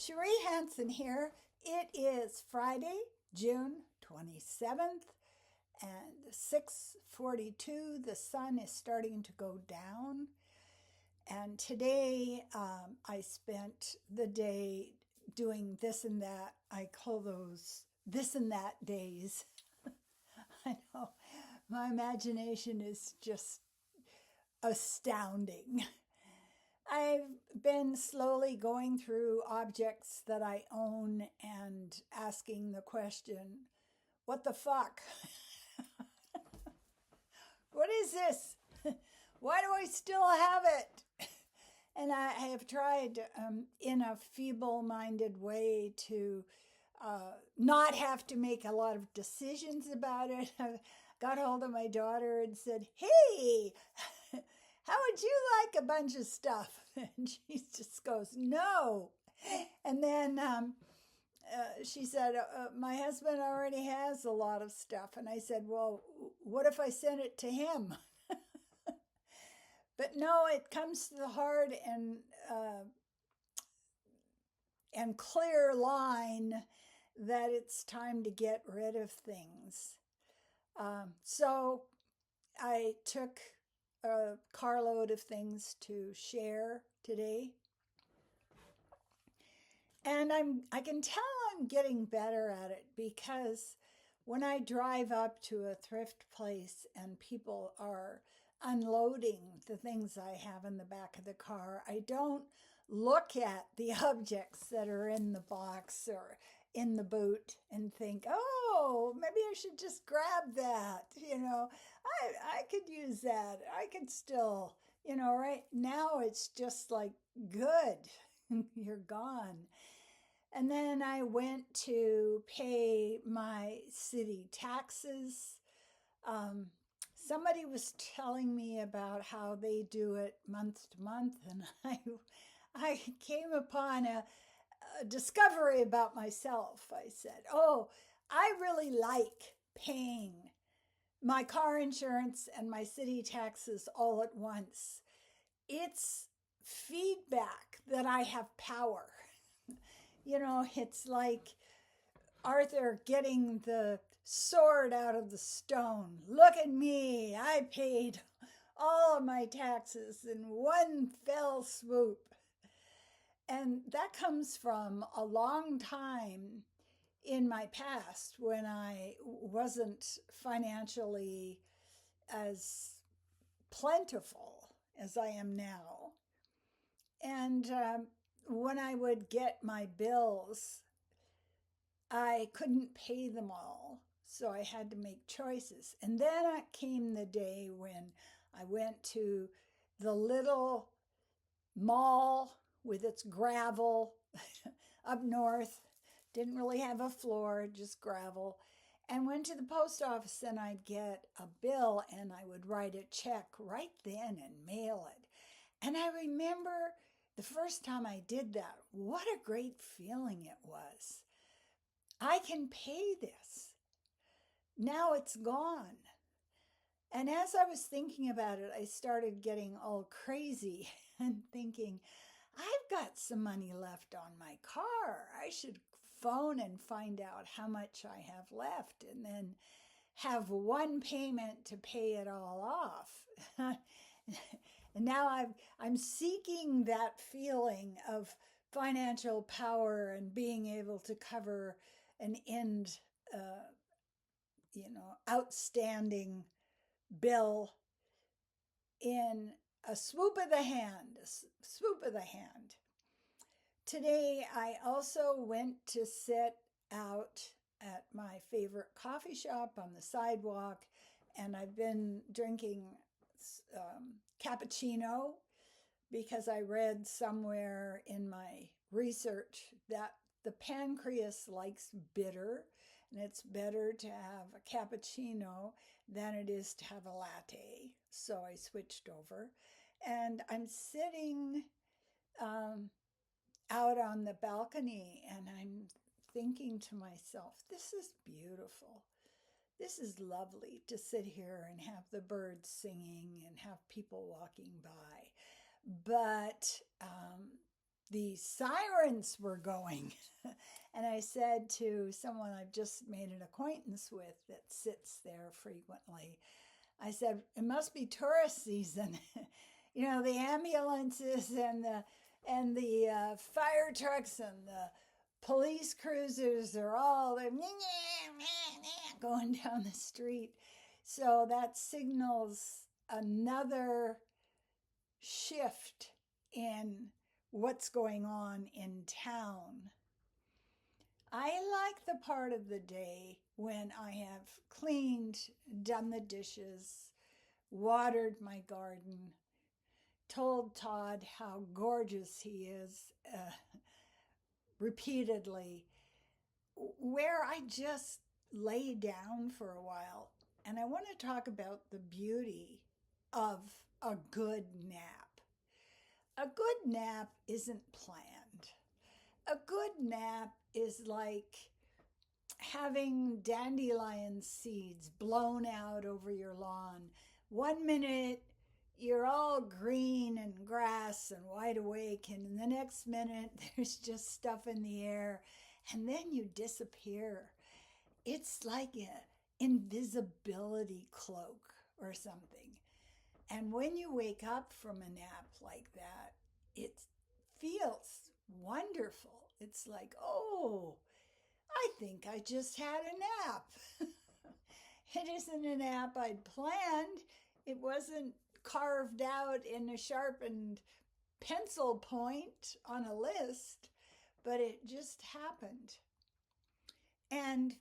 Cherie Hanson here. It is Friday, June 27th, and 6:42. The sun is starting to go down. And today I spent the day doing this and that. I call those this and that days. I know, my imagination is just astounding. I've been slowly going through objects that I own and asking the question, what the fuck? What is this? Why do I still have it? And I have tried in a feeble-minded way to not have to make a lot of decisions about it. I got hold of my daughter and said, hey, how would you like a bunch of stuff? And she just goes, no. And then she said, my husband already has a lot of stuff. And I said, well, what if I sent it to him? But no, it comes to the hard and clear line that it's time to get rid of things. So I took a carload of things to share today. And I can tell I'm getting better at it, because when I drive up to a thrift place and people are unloading the things I have in the back of the car, I don't look at the objects that are in the box or in the boot and think, oh, maybe I should just grab that. I could use that. I could still, right now it's just like, good, you're gone. And then I went to pay my city taxes. Somebody was telling me about how they do it month to month, and I came upon a discovery about myself. I said, oh, I really like paying my car insurance and my city taxes all at once. It's feedback that I have power. It's like Arthur getting the sword out of the stone. Look at me, I paid all of my taxes in one fell swoop. And that comes from a long time in my past when I wasn't financially as plentiful as I am now. And when I would get my bills, I couldn't pay them all, so I had to make choices. And then came the day when I went to the little mall with its gravel up north, didn't really have a floor, just gravel, and went to the post office, and I'd get a bill and I would write a check right then and mail it. And I remember the first time I did that, what a great feeling it was. I can pay this. Now it's gone. And as I was thinking about it, I started getting all crazy and thinking, I've got some money left on my car. I should phone and find out how much I have left and then have one payment to pay it all off. And now I'm seeking that feeling of financial power and being able to cover an outstanding bill in a swoop of the hand, Today, I also went to sit out at my favorite coffee shop on the sidewalk, and I've been drinking cappuccino because I read somewhere in my research that the pancreas likes bitter, and it's better to have a cappuccino than it is to have a latte. So I switched over, and I'm sitting out on the balcony, and I'm thinking to myself, this is beautiful. This is lovely to sit here and have the birds singing and have people walking by. But the sirens were going. And I said to someone I've just made an acquaintance with that sits there frequently, I said, it must be tourist season. The ambulances and the fire trucks and the police cruisers are all going down the street. So that signals another shift in what's going on in town. I like the part of the day when I have cleaned, done the dishes, watered my garden, told Todd how gorgeous he is repeatedly, where I just lay down for a while. And I want to talk about the beauty of a good nap. A good nap isn't planned. A good nap is like having dandelion seeds blown out over your lawn. 1 minute, you're all green and grass and wide awake, and in the next minute, there's just stuff in the air, and then you disappear. It's like an invisibility cloak or something. And when you wake up from a nap like that, it feels wonderful. It's like, oh, I think I just had a nap. It isn't a nap I'd planned. It wasn't carved out in a sharpened pencil point on a list, but it just happened. And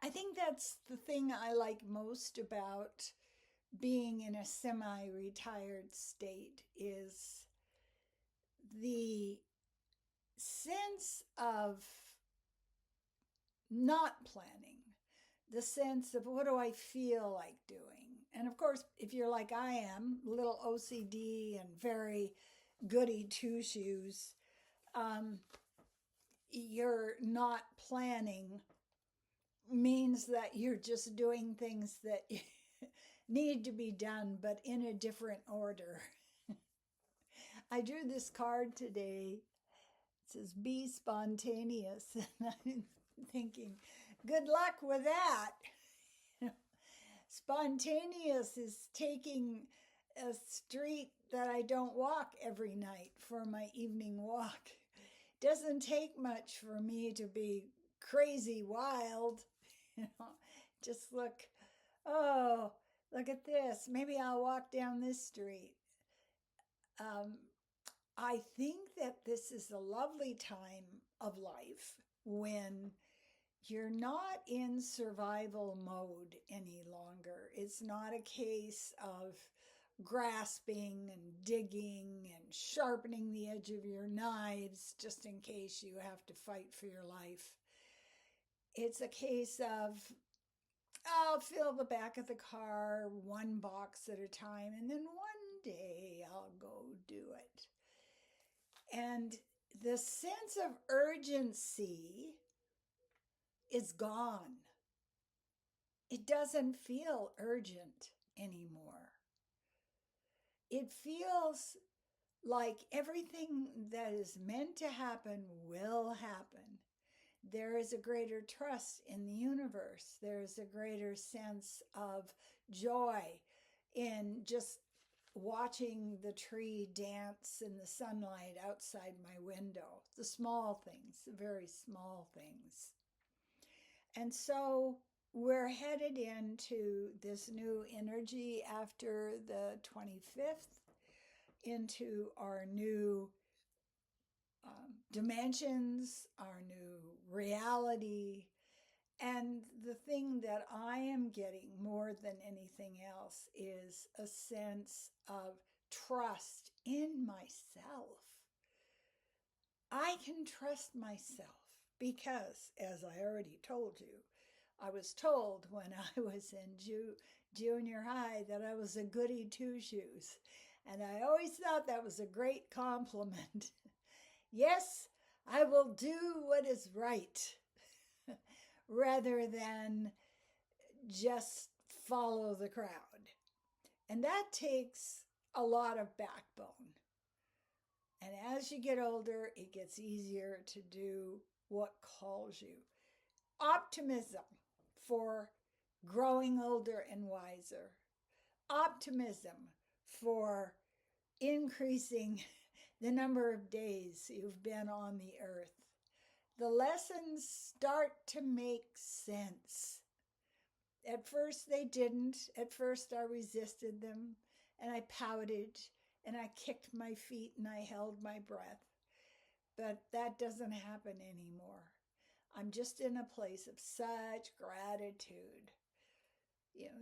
I think that's the thing I like most about being in a semi-retired state, is the sense of not planning, the sense of what do I feel like doing. And of course, if you're like I am, a little OCD and very goody two-shoes, you're not planning means that you're just doing things that need to be done, but in a different order. I drew this card today. It says, be spontaneous. And I'm thinking, good luck with that. Spontaneous is taking a street that I don't walk every night for my evening walk. Doesn't take much for me to be crazy wild. Just look, oh, look at this. Maybe I'll walk down this street. I think that this is a lovely time of life when you're not in survival mode any longer. It's not a case of grasping and digging and sharpening the edge of your knives just in case you have to fight for your life. It's a case of, I'll fill the back of the car one box at a time, and then one day I'll go do it. And the sense of urgency is gone. It doesn't feel urgent anymore. It feels like everything that is meant to happen will happen. There is a greater trust in the universe. There is a greater sense of joy in just watching the tree dance in the sunlight outside my window. The small things, the very small things. And so we're headed into this new energy after the 25th, into our new dimensions, our new reality. And the thing that I am getting more than anything else is a sense of trust in myself. I can trust myself because, as I already told you, I was told when I was in junior high that I was a goody two-shoes. And I always thought that was a great compliment. Yes, I will do what is right rather than just follow the crowd. And that takes a lot of backbone. And as you get older, it gets easier to do what calls you. Optimism for growing older and wiser. Optimism for increasing the number of days you've been on the earth. The lessons start to make sense. At first they didn't. At first I resisted them and I pouted and I kicked my feet and I held my breath. But that doesn't happen anymore. I'm just in a place of such gratitude.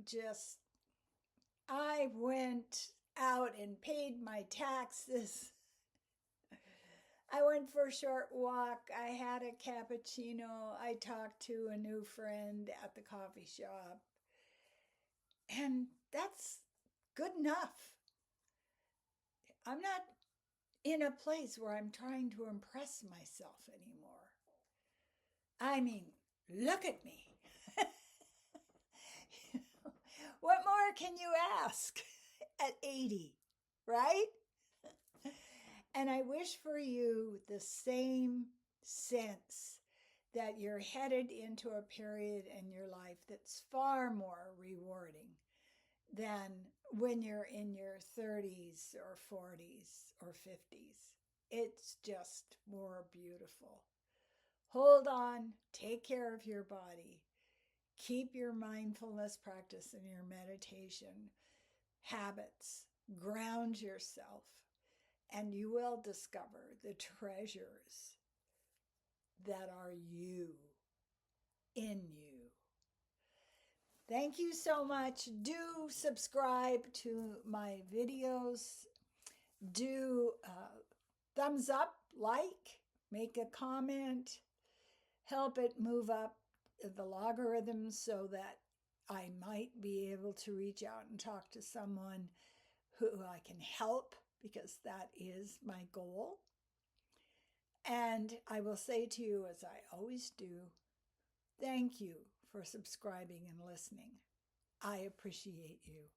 Just I went out and paid my taxes. I went for a short walk. I had a cappuccino. I talked to a new friend at the coffee shop. And that's good enough. I'm not in a place where I'm trying to impress myself anymore. I mean, look at me. What more can you ask at 80, right? And I wish for you the same sense that you're headed into a period in your life that's far more rewarding than when you're in your 30s or 40s or 50s. It's just more beautiful. Hold on, take care of your body. Keep your mindfulness practice and your meditation habits. Ground yourself, and you will discover the treasures that are you, in you. Thank you so much. Do subscribe to my videos. Do thumbs up, like, make a comment, help it move up the logarithm so that I might be able to reach out and talk to someone who I can help, because that is my goal. And I will say to you, as I always do, thank you for subscribing and listening. I appreciate you.